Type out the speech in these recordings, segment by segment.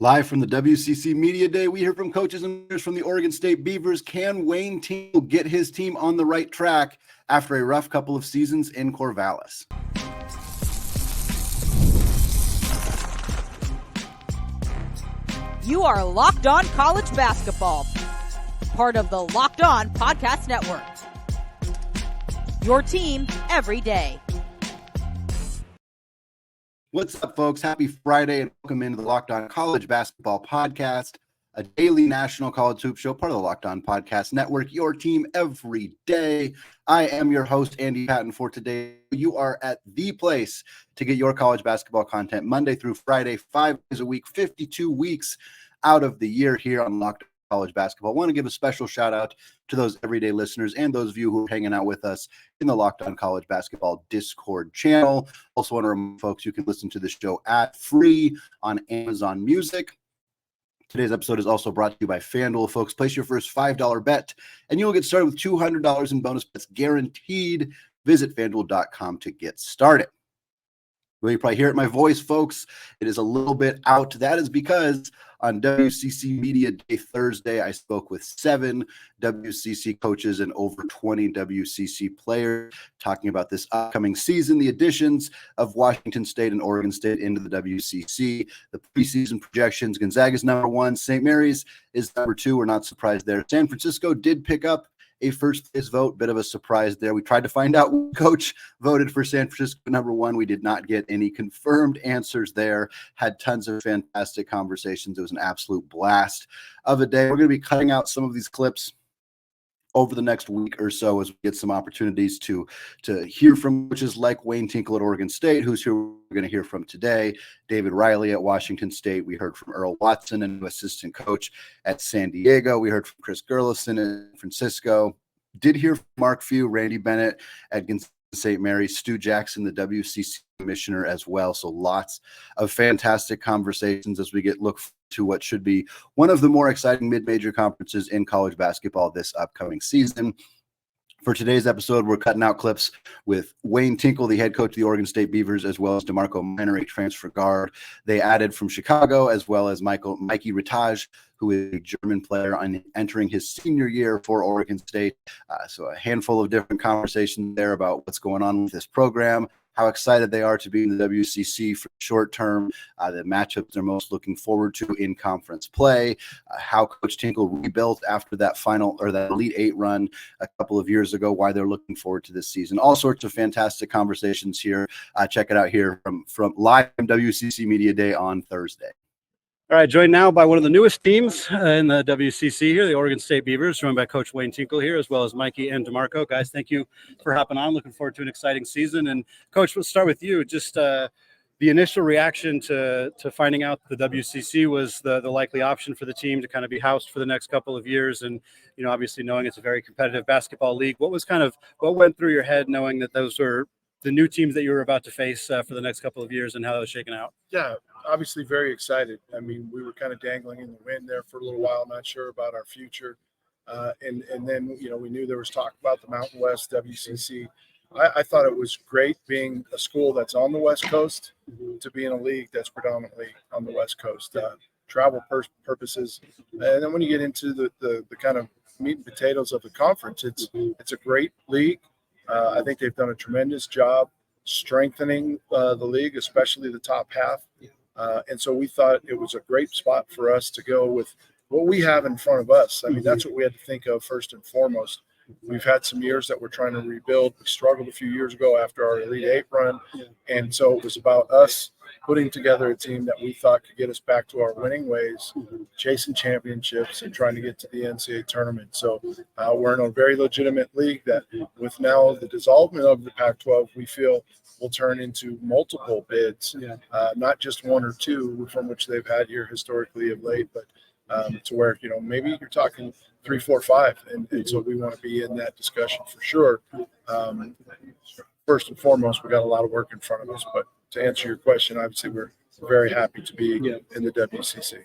Live from the WCC Media Day, we hear from coaches and players from the Oregon State Beavers. Can Wayne Tinkle get his team on the right track after a rough couple of seasons in Corvallis? You are Locked On College Basketball, part of the Locked On Podcast Network. Your team every day. What's up, folks? Happy Friday and welcome into the Locked On College Basketball Podcast, a daily national college hoop show, part of the Locked On Podcast Network, your team every day. I am your host, Andy Patton, for today. You are at the place to get your college basketball content Monday through Friday, 5 days a week, 52 weeks out of the year here on Locked On College Basketball. I want to give a special shout out to those everyday listeners and those of you who are hanging out with us in the Locked On College Basketball Discord channel. Also want to remind folks you can listen to the show ad free on Amazon Music. Today's episode is also brought to you by FanDuel. Folks, place your first $5 bet and you will get started with $200 in bonus bets guaranteed. Visit FanDuel.com to get started. Well, you probably hear it in my voice, folks. It is a little bit out. That is because on WCC Media Day Thursday, I spoke with 7 WCC coaches and over 20 WCC players talking about this upcoming season, the additions of Washington State and Oregon State into the WCC, the preseason projections. Gonzaga's number 1, St. Mary's is number 2. We're not surprised there. San Francisco did pick up a first place vote, bit of a surprise there. We tried to find out which coach voted for San Francisco number 1. We did not get any confirmed answers there. Had tons of fantastic conversations. It was an absolute blast of a day. We're going to be cutting out some of these clips over the next week or so as we get some opportunities to hear from coaches like Wayne Tinkle at Oregon State, who's who we're going to hear from today, David Riley at Washington State. We heard from Earl Watson, a new assistant coach at San Diego. We heard from Chris Gerlison in San Francisco. Did hear from Mark Few, Randy Bennett at St. Mary's, Stu Jackson, the WCC commissioner as well. So lots of fantastic conversations as we look to what should be one of the more exciting mid-major conferences in college basketball this upcoming season. For today's episode, we're cutting out clips with Wayne Tinkle, the head coach of the Oregon State Beavers, as well as DeMarco Minor, a transfer guard they added from Chicago, as well as Mikey Rataj, who is a German player entering his senior year for Oregon State. So a handful of different conversations there about what's going on with this program, how excited they are to be in the WCC for short term, the matchups they're most looking forward to in conference play, how Coach Tinkle rebuilt after that that Elite 8 run a couple of years ago, why they're looking forward to this season. All sorts of fantastic conversations here. Check it out here from live from WCC Media Day on Thursday. All right, joined now by one of the newest teams in the WCC here, the Oregon State Beavers, joined by Coach Wayne Tinkle here, as well as Mikey and DeMarco. Guys, thank you for hopping on. Looking forward to an exciting season. And Coach, we'll start with you. Just the initial reaction to finding out the WCC was the likely option for the team to kind of be housed for the next couple of years. And, obviously knowing it's a very competitive basketball league, what went through your head knowing that those were the new teams that you were about to face for the next couple of years and how that was shaking out? Yeah, obviously very excited. I mean, we were kind of dangling in the wind there for a little while, not sure about our future. And then, we knew there was talk about the Mountain West WCC. I thought it was great being a school that's on the West Coast to be in a league that's predominantly on the West Coast, travel purposes. And then when you get into the kind of meat and potatoes of the conference, it's a great league. I think they've done a tremendous job strengthening the league, especially the top half. And so we thought it was a great spot for us to go with what we have in front of us. I mean, that's what we had to think of first and foremost. We've had some years that we're trying to rebuild. We struggled a few years ago after our Elite 8 run. And so it was about us putting together a team that we thought could get us back to our winning ways, chasing championships and trying to get to the NCAA tournament. So we're in a very legitimate league that with now the dissolvement of the Pac-12, we feel will turn into multiple bids, not just one or two from which they've had here historically of late, but to where, maybe you're talking 3, 4, 5. And so we want to be in that discussion for sure. First and foremost, we got a lot of work in front of us, but to answer your question, obviously we're very happy to be in the WCC.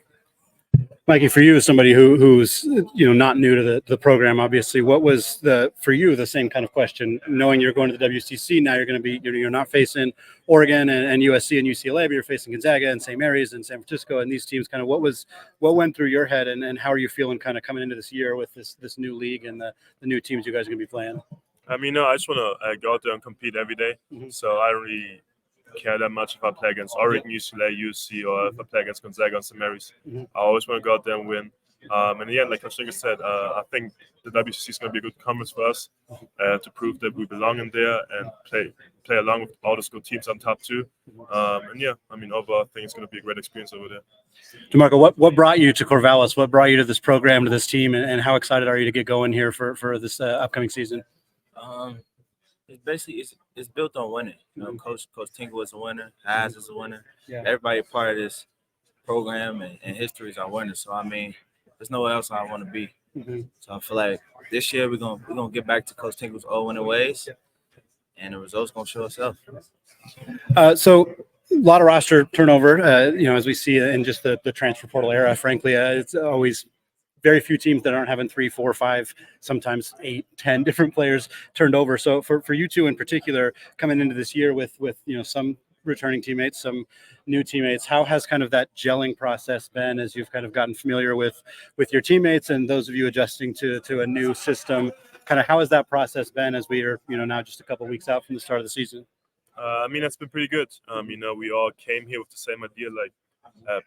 Mikey, for you as somebody who's not new to the program, obviously, what was for you the same kind of question? Knowing you're going to the WCC now, you're going to be you're not facing Oregon and USC and UCLA, but you're facing Gonzaga and St. Mary's and San Francisco and these teams. Kind of what went through your head and how are you feeling kind of coming into this year with this new league and the new teams you guys are going to be playing? I just want to go out there and compete every day. Mm-hmm. So I don't really care that much if I play against Oregon, UCLA, UC, or if I play against Gonzaga and St. Mary's. Mm-hmm. I always want to go out there and win. And again, like Coach Tinkle said, I think the WCC is going to be a good conference for us to prove that we belong in there and play along with all the school teams on top too. Overall, I think it's going to be a great experience over there. DeMarco, what brought you to Corvallis? What brought you to this program, to this team, and how excited are you to get going here for this upcoming season? It's basically it's built on winning. Coach Tinkle is a winner. Haz is a winner. Yeah. Everybody part of this program and history is our winner. So there's nowhere else I want to be. Mm-hmm. So I feel like this year we're gonna get back to Coach Tinkle's old winning ways, and the results gonna show itself. So a lot of roster turnover. As we see in just the transfer portal era. Frankly, it's always very few teams that aren't having 3, 4, 5, sometimes 8, 10 different players turned over. So for you two in particular, coming into this year with some returning teammates, some new teammates, how has kind of that gelling process been as you've kind of gotten familiar with your teammates and those of you adjusting to a new system? Kind of how has that process been as we are now just a couple of weeks out from the start of the season? It's been pretty good. We all came here with the same idea, like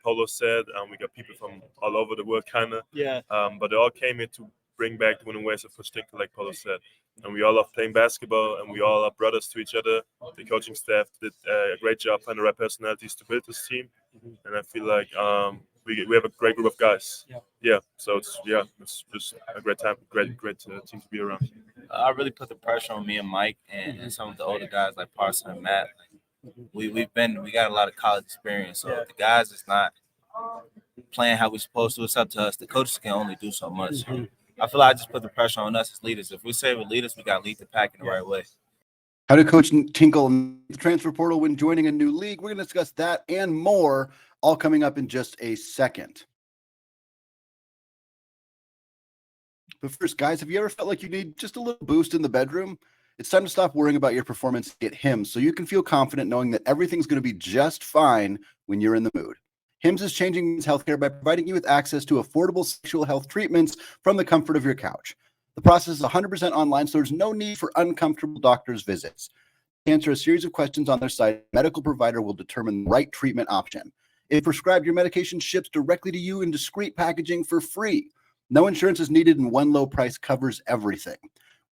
Polo said, we got people from all over the world, kind of. Yeah. But they all came here to bring back the winning ways of Coach Tinkle, like Polo said. And we all love playing basketball, and we all are brothers to each other. The coaching staff did a great job finding the right personalities to build this team. Mm-hmm. And I feel like we have a great group of guys. Yeah. So it's just a great time, great team to be around. I really put the pressure on me and Mike and some of the older guys like Parson and Matt. We got a lot of college experience, so if the guys is not playing how we're supposed to, it's up to us. The coaches can only do so much. Mm-hmm. I feel like I just put the pressure on us as leaders. If we say we're leaders, we got to lead the pack in the right way. How did Coach Tinkle the transfer portal when joining a new league? We're going to discuss that and more, all coming up in just a second. But first, guys, have you ever felt like you need just a little boost in the bedroom? It's time to stop worrying about your performance and get Hims so you can feel confident knowing that everything's going to be just fine when you're in the mood. Hims is changing men's healthcare by providing you with access to affordable sexual health treatments from the comfort of your couch. The process is 100% online, so there's no need for uncomfortable doctor's visits. Answer a series of questions on their site. A medical provider will determine the right treatment option. If prescribed, your medication ships directly to you in discreet packaging for free. No insurance is needed, and one low price covers everything.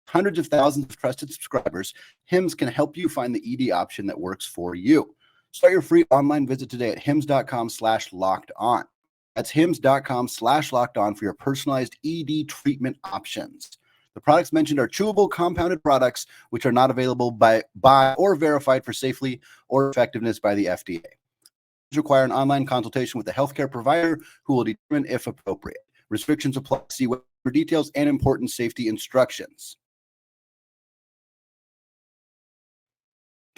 Hundreds of thousands of trusted subscribers, Hims can help you find the ED option that works for you. Start your free online visit today at hims.com/lockedon. That's hims.com/lockedon for your personalized ED treatment options. The products mentioned are chewable compounded products, which are not available by or verified for safety or effectiveness by the FDA. Require an online consultation with a healthcare provider who will determine if appropriate. Restrictions apply. See website for details and important safety instructions.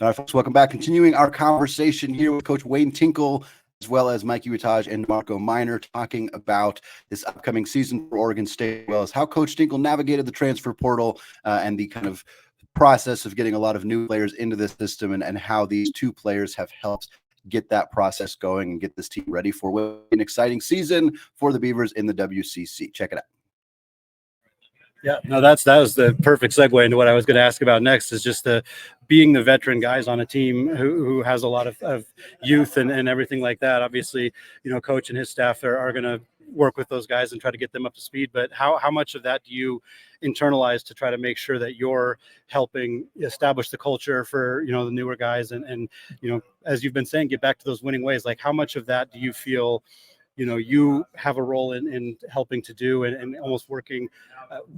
All right, folks, welcome back. Continuing our conversation here with Coach Wayne Tinkle, as well as Mikey, Rataj, and DeMarco Minor, talking about this upcoming season for Oregon State, as well as how Coach Tinkle navigated the transfer portal and the kind of process of getting a lot of new players into this system and how these two players have helped get that process going and get this team ready for an exciting season for the Beavers in the WCC. Check it out. Yeah, no, that was the perfect segue into what I was going to ask about next, is just being the veteran guys on a team who has a lot of youth and everything like that. Obviously, Coach and his staff are going to work with those guys and try to get them up to speed. But how much of that do you internalize to try to make sure that you're helping establish the culture for, the newer guys and as you've been saying, get back to those winning ways? Like, how much of that do you feel you have a role in helping to do and almost working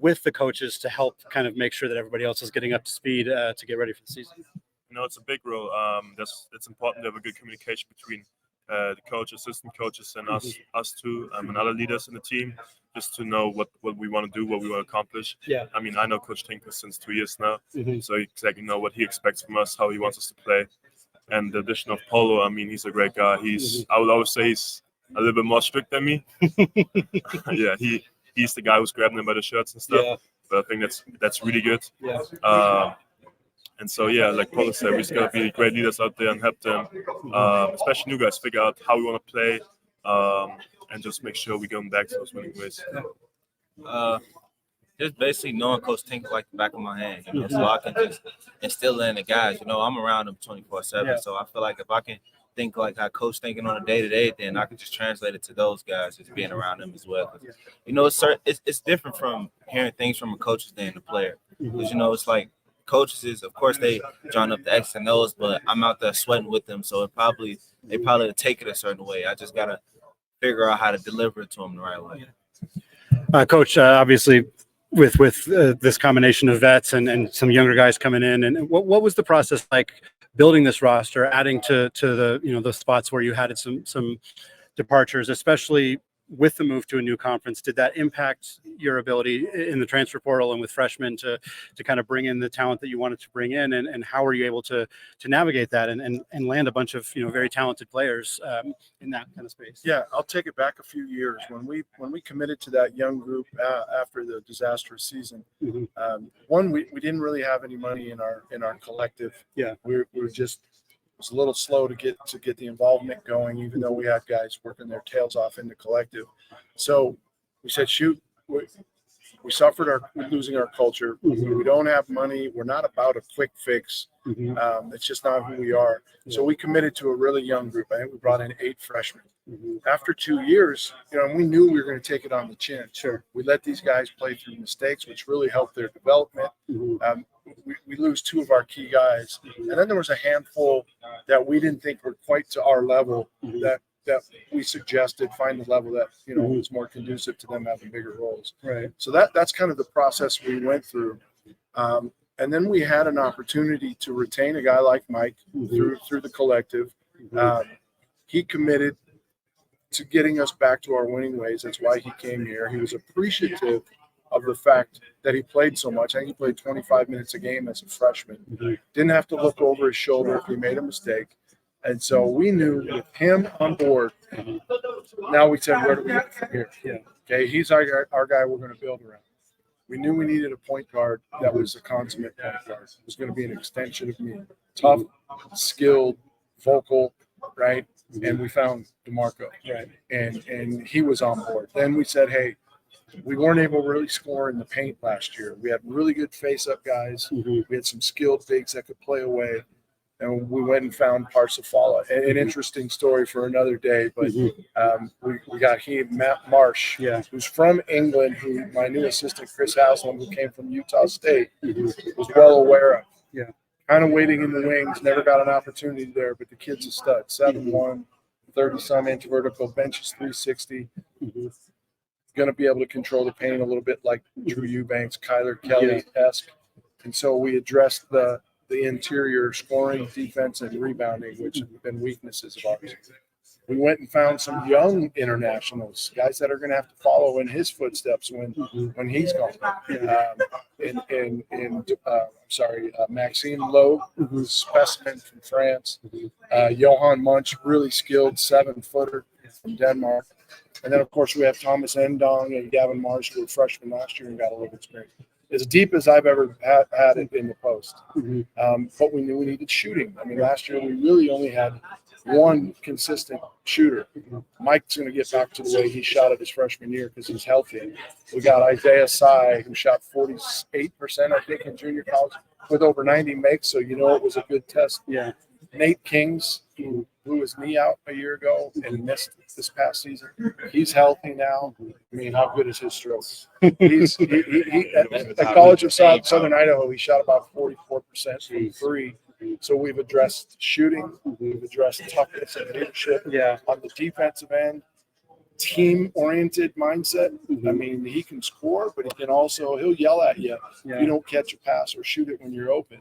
with the coaches to help kind of make sure that everybody else is getting up to speed to get ready for the season? It's a big role. It's important to have a good communication between the coach, assistant coaches, and us two, and other leaders in the team, just to know what we want to do, what we want to accomplish. Yeah. I know Coach Tinkle since 2 years now, so you exactly know what he expects from us, how he wants us to play. And the addition of Polo, he's a great guy. I would always say he's a little bit more strict than me. Yeah, he's the guy who's grabbing them by the shirts and stuff. Yeah. But I think that's really good. Yeah. And so, yeah, like Paul said, we just got to be great leaders out there and help them, especially new guys, figure out how we want to play and just make sure we get them back to those winning ways. Just basically knowing Coach Tinkle like the back of my hand, so I can just instill in the guys. I'm around them 24/7, so I feel like if I can think like how Coach thinking on a day-to-day, then I can just translate it to those guys, just being around them as well. It's different from hearing things from a coach's than the player, because it's like coaches is, of course, they drawing up the X and O's, but I'm out there sweating with them, so they probably take it a certain way. I just gotta figure out how to deliver it to them the right way. Coach, obviously, with this combination of vets and some younger guys coming in, and what was the process like building this roster, adding to the the spots where you had some departures, especially with the move to a new conference? Did that impact your ability in the transfer portal and with freshmen to kind of bring in the talent that you wanted to bring in, and how were you able to navigate that and land a bunch of very talented players in that kind of space? Yeah, I'll take it back a few years when we committed to that young group after the disastrous season. One, we didn't really have any money in our collective. Yeah, we were just. Was a little slow to get the involvement going, even though we had guys working their tails off in the collective. So we said, shoot, we suffered losing our culture. We don't have money. We're not about a quick fix. It's just not who we are. So we committed to a really young group. I think we brought in 8 freshmen. After 2 years, we knew we were going to take it on the chin. Sure. We let these guys play through mistakes, which really helped their development. We lose 2 of our key guys. And then there was a handful that we didn't think were quite to our level that we suggested find a level that, was more conducive to them having bigger roles. Right. So that's kind of the process we went through. And then we had an opportunity to retain a guy like Mike through the collective. He committed to getting us back to our winning ways. That's why he came here. He was appreciative of the fact that he played so much. I think he played 25 minutes a game as a freshman. Didn't have to look over his shoulder if he made a mistake. And so we knew with him on board, now we said, where do we go from here? Okay, he's our guy we're going to build around. We knew we needed a point guard that was a consummate point guard. It was going to be an extension of me. Tough, skilled, vocal, right? And we found DeMarco. Right. And he was on board. Then we said, hey, we weren't able to really score in the paint last year. We had really good face-up guys. We had some skilled bigs that could play away. And we went and found Parsifala. An interesting story for another day, but we got Matt Marsh, who's from England, who my new assistant, Chris Haslam, who came from Utah State, was well aware of. Yeah. Kind of waiting in the wings, never got an opportunity there, but the kid's a stud. 7'1", 30-some inch vertical, benches 360. Going to be able to control the paint a little bit like Drew Eubanks, Kyler Kelly-esque. And so we addressed the interior scoring, defense, and rebounding, which have been weaknesses of ours. We went and found some young internationals, guys that are going to have to follow in his footsteps when he's gone. Maxime Lowe, who's a specimen from France. Johan Munch, really skilled 7-footer from Denmark. And then, of course, we have Thomas Endong and Gavin Marsh, who were freshmen last year and got a little experience. As deep as I've ever had it in the post. But we knew we needed shooting. I mean, last year we really only had one consistent shooter. Mike's going to get back to the way he shot it his freshman year because he's healthy. We got Isaiah Sy, who shot 48%, I think, in junior college with over 90 makes. So, it was a good test. Yeah. Nate Kings, who blew his knee out a year ago and missed this past season. He's healthy now. I mean, how good is his stroke? He's at College of Southern Idaho, he shot about 44% from 3. So we've addressed shooting, we've addressed toughness and leadership. Yeah. On the defensive end, team-oriented mindset. I mean, he can score, but he'll yell at you if you don't catch a pass or shoot it when you're open.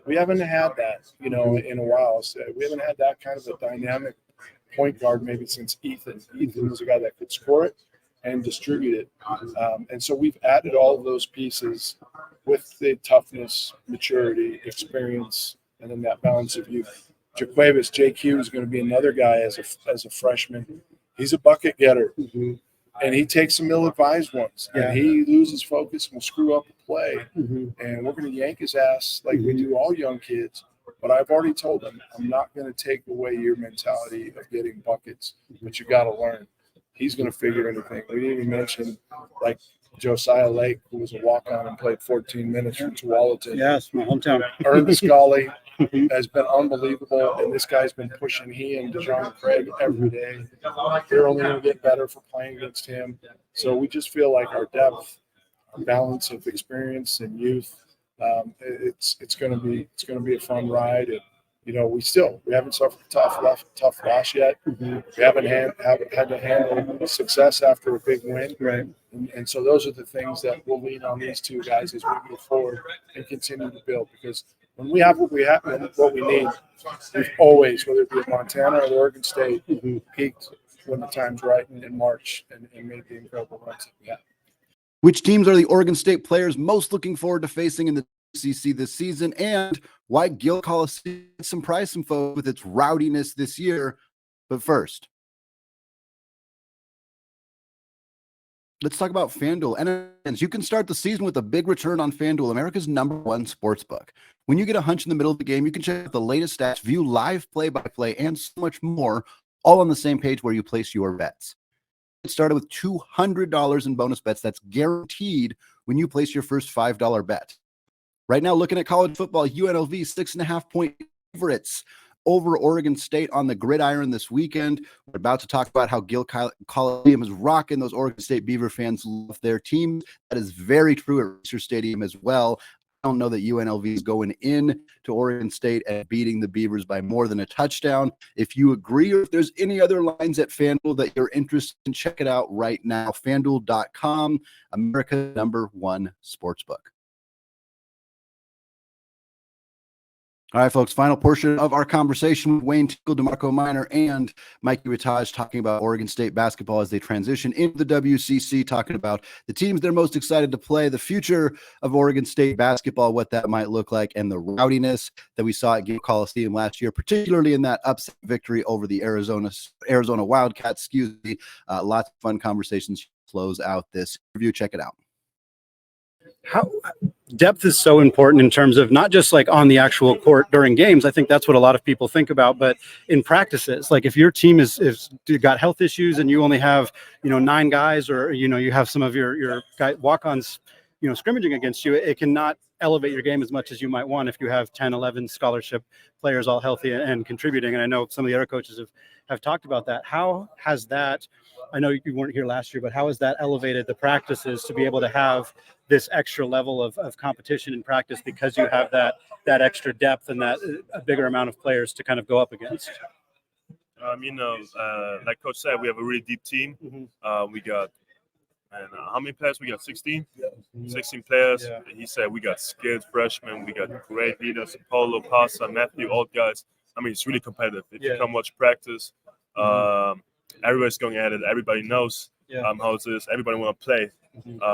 We haven't had that, in a while. So we haven't had that kind of a dynamic point guard maybe since Ethan. Ethan was a guy that could score it and distribute it. And so we've added all of those pieces with the toughness, maturity, experience, and then that balance of youth. JQ is going to be another guy as a freshman. He's a bucket getter. Mm-hmm. And he takes some ill-advised ones, and he loses focus and will screw up a play. Mm-hmm. And we're going to yank his ass like we do all young kids. But I've already told him, I'm not going to take away your mentality of getting buckets, but you got to learn. He's going to figure anything. We didn't even mention like Josiah Lake, who was a walk-on and played 14 minutes from Tualatin. Yes, my hometown. Earned the Scully. Has been unbelievable, and this guy's been pushing he and DeJohn Craig every day. They're only going to get better for playing against him. So we just feel like our depth, our balance of experience and youth, it's going to be a fun ride. And we haven't suffered a tough loss yet. We haven't had to handle success after a big win. Right. And so those are the things that we'll lean on these two guys as we move forward and continue to build, because when we have what we need, we've always, whether it be at Montana or Oregon State, peaked when the time's right in March and made the incredible runs that we had. Which teams are the Oregon State players most looking forward to facing in the WCC this season, and why Gael Coliseum surprised some folks with its rowdiness this year? But first, let's talk about FanDuel. And you can start the season with a big return on FanDuel, America's #1 sportsbook. When you get a hunch in the middle of the game, you can check out the latest stats, view live play-by-play, and so much more, all on the same page where you place your bets. Get started with $200 in bonus bets that's guaranteed when you place your first $5 bet. Right now, looking at college football, UNLV 6.5-point favorites over Oregon State on the gridiron this weekend. We're about to talk about how Gael Coliseum is rocking. Those Oregon State Beaver fans love their team. That is very true at Racer Stadium as well. I don't know that UNLV is going in to Oregon State and beating the Beavers by more than a touchdown. If you agree, or if there's any other lines at FanDuel that you're interested in, check it out right now. FanDuel.com, America's #1 sportsbook. All right, folks, final portion of our conversation with Wayne Tinkle, DeMarco Minor, and Mikey Rataj, talking about Oregon State basketball as they transition into the WCC, talking about the teams they're most excited to play, the future of Oregon State basketball, what that might look like, and the rowdiness that we saw at Gael Coliseum last year, particularly in that upset victory over the Arizona Wildcats. Lots of fun conversations close out this interview. Check it out. How depth is so important in terms of not just like on the actual court during games. I think that's what a lot of people think about, but in practices, like if your team is got health issues and you only have 9 guys, or you have some of your walk-ons scrimmaging against you, it cannot elevate your game as much as you might want if you have 10, 11 scholarship players all healthy and contributing. And I know some of the other coaches have talked about that. How has that, I know you weren't here last year, but how has that elevated the practices to be able to have this extra level of competition in practice, because you have that extra depth and that a bigger amount of players to kind of go up against? Like Coach said, we have a really deep team. We got, how many players? We got 16? 16 players. Yeah. He said we got skilled freshmen. We got great leaders, Paulo, Pasa, Matthew, old guys. I mean, it's really competitive. If you come watch practice, everybody's going at it. Everybody knows how it is. Everybody want to play.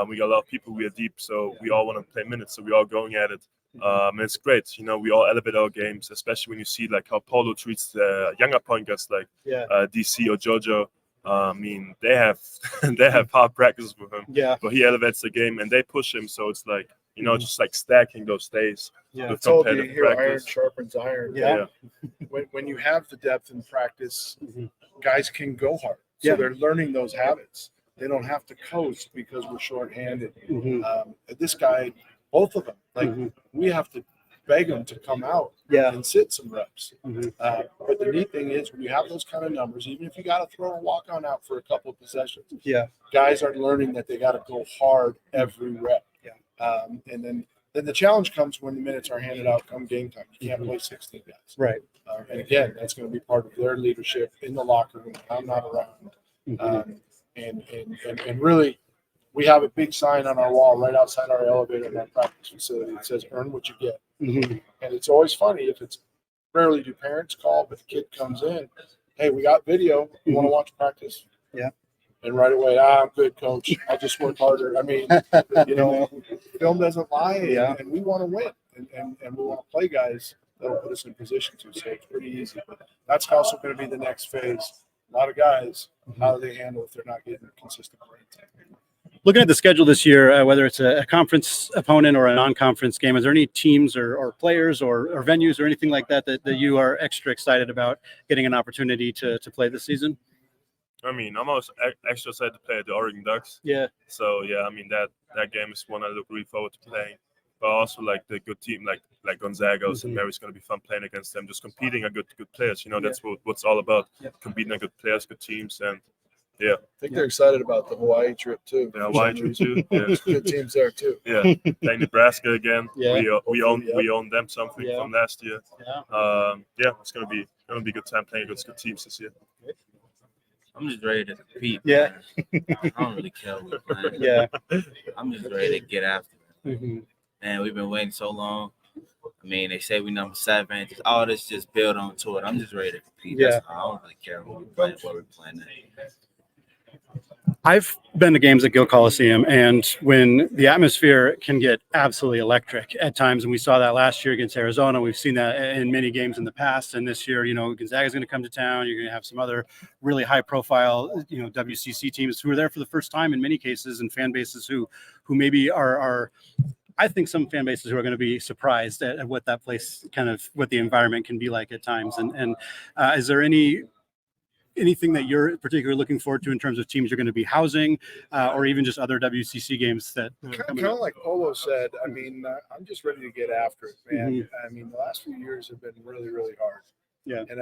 We got a lot of people. We are deep, so we all want to play minutes. So we all going at it. And it's great. We all elevate our games, especially when you see like how Paulo treats the younger point guards like DC or Jojo. I mean, they have hard practice with him. Yeah. But he elevates the game, and they push him. So it's like just like stacking those days. Yeah. It's all you hear, iron sharpens iron. Yeah. When you have the depth in practice, guys can go hard. So they're learning those habits. They don't have to coast because we're shorthanded. This guy, both of them, we have to beg them to come out and sit some reps. But the neat thing is, when you have those kind of numbers, even if you got to throw a walk-on out for a couple of possessions, guys are learning that they got to go hard every rep. And then the challenge comes when the minutes are handed out come game time. You can't play 16 guys. Right. And again, that's going to be part of their leadership in the locker room. I'm not around. And really, we have a big sign on our wall right outside our elevator in our practice facility. It says, "Earn what you get." And it's always funny if it's rarely do parents call, but the kid comes in, "Hey, we got video. You want to watch practice?" Yeah. And right away, I'm good, coach. I just work harder. I mean, film doesn't lie, and we want to win, and we want to play guys that'll put us in position to. So it's pretty easy. But that's also going to be the next phase. a lot of guys, how do they handle if they're not getting consistent playing time? Looking at the schedule this year, whether it's a conference opponent or a non-conference game, is there any teams or players or venues or anything like that you are extra excited about getting an opportunity to play this season? I mean, I'm also extra excited to play at the Oregon Ducks. Yeah. So yeah, I mean that game is one I look really forward to playing. But also like the good team like Gonzaga and St. Mary's going to be fun playing against them. Just competing against good players. You know, that's what's all about. Competing against good players, good teams, and yeah. I think they're excited about the Hawaii trip too. Yeah, Hawaii trip too. Yeah. Good teams there too. Yeah, playing Nebraska again. Yeah. We own them something from last year. Yeah. It's gonna be a good time playing against good teams this year. I'm just ready to compete. Yeah. I don't really care what we're playing. Yeah. I'm just ready to get after it. Mm-hmm. And we've been waiting so long. I mean, they say we number 7. Just all this just build onto it. I'm just ready to compete. Yeah. That's all. I don't really care what we're playing at. I've been to games at Gill Coliseum, and when the atmosphere can get absolutely electric at times, and we saw that last year against Arizona, we've seen that in many games in the past, and this year, Gonzaga is going to come to town. You're going to have some other really high-profile, WCC teams who are there for the first time in many cases, and fan bases who maybe are I think some fan bases who are going to be surprised at what that place what the environment can be like at times. And is there anything that you're particularly looking forward to in terms of teams you're going to be housing, or even just other WCC games that kind of like Polo said? I mean, I'm just ready to get after it, man. Mm-hmm. I mean, the last few years have been really, really hard. Yeah. And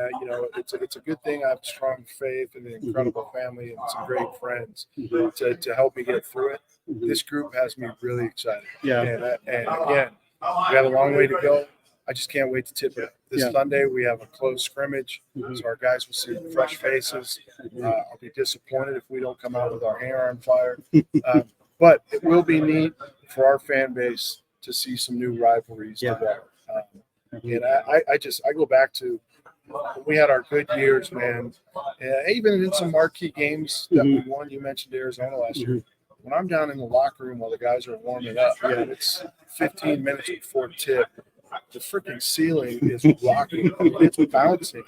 it's a good thing I have strong faith and an incredible family and some great friends to help me get through it. This group has me really excited. Yeah. And again, we have a long way to go. I just can't wait to tip it. This Sunday, we have a close scrimmage, so our guys will see fresh faces. I'll be disappointed if we don't come out with our hair on fire. But it will be neat for our fan base to see some new rivalries develop. And I go back to when we had our good years, man. Even in some marquee games that we won, you mentioned Arizona last year. When I'm down in the locker room while the guys are warming up, and it's 15 minutes before tip, the freaking ceiling is rocking. It's bouncing,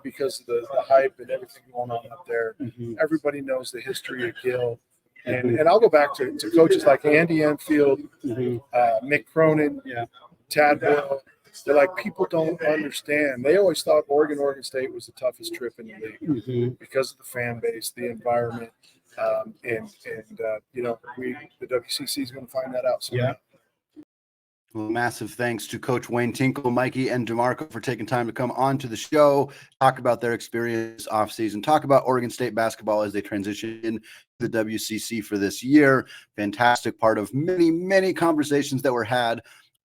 because of the hype and everything going on up there. Everybody knows the history of Gill. And I'll go back to coaches like Andy Enfield, Mick Cronin, Tad Boyle. They're like, people don't understand. They always thought Oregon State was the toughest trip in the league because of the fan base, the environment. The WCC is going to find that out soon. Yeah. Well, massive thanks to Coach Wayne Tinkle, Mikey, and DeMarco for taking time to come on to the show, talk about their experience offseason, talk about Oregon State basketball as they transition to the WCC for this year. Fantastic part of many, many conversations that were had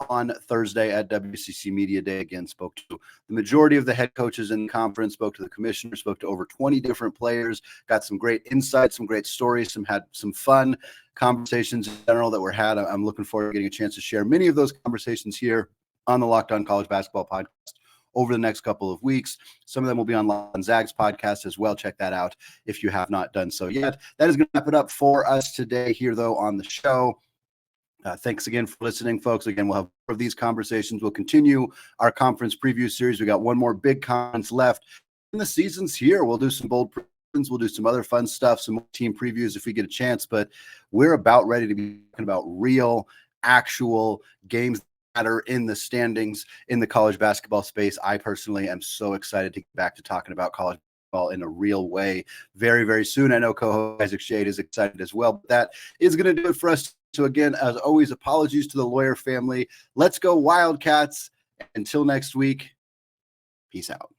on Thursday at WCC Media Day. Again, spoke to the majority of the head coaches in the conference, spoke to the commissioner, spoke to over 20 different players, got some great insights, some great stories, had some fun conversations in general that were had. I'm looking forward to getting a chance to share many of those conversations here on the Locked On College Basketball Podcast over the next couple of weeks. Some of them will be on Zag's podcast as well. Check that out if you have not done so yet. That is going to wrap it up for us today here, though, on the show. Thanks again for listening, folks. Again, we'll have more of these conversations. We'll continue our conference preview series. We got one more big conference left. And the season's here. We'll do some bold predictions. We'll do some other fun stuff, some more team previews if we get a chance. But we're about ready to be talking about real, actual games that are in the standings in the college basketball space. I personally am so excited to get back to talking about college basketball in a real way very, very soon. I know co-host Isaac Shade is excited as well. But that is going to do it for us. So again, as always, apologies to the lawyer family. Let's go Wildcats. Until next week, peace out.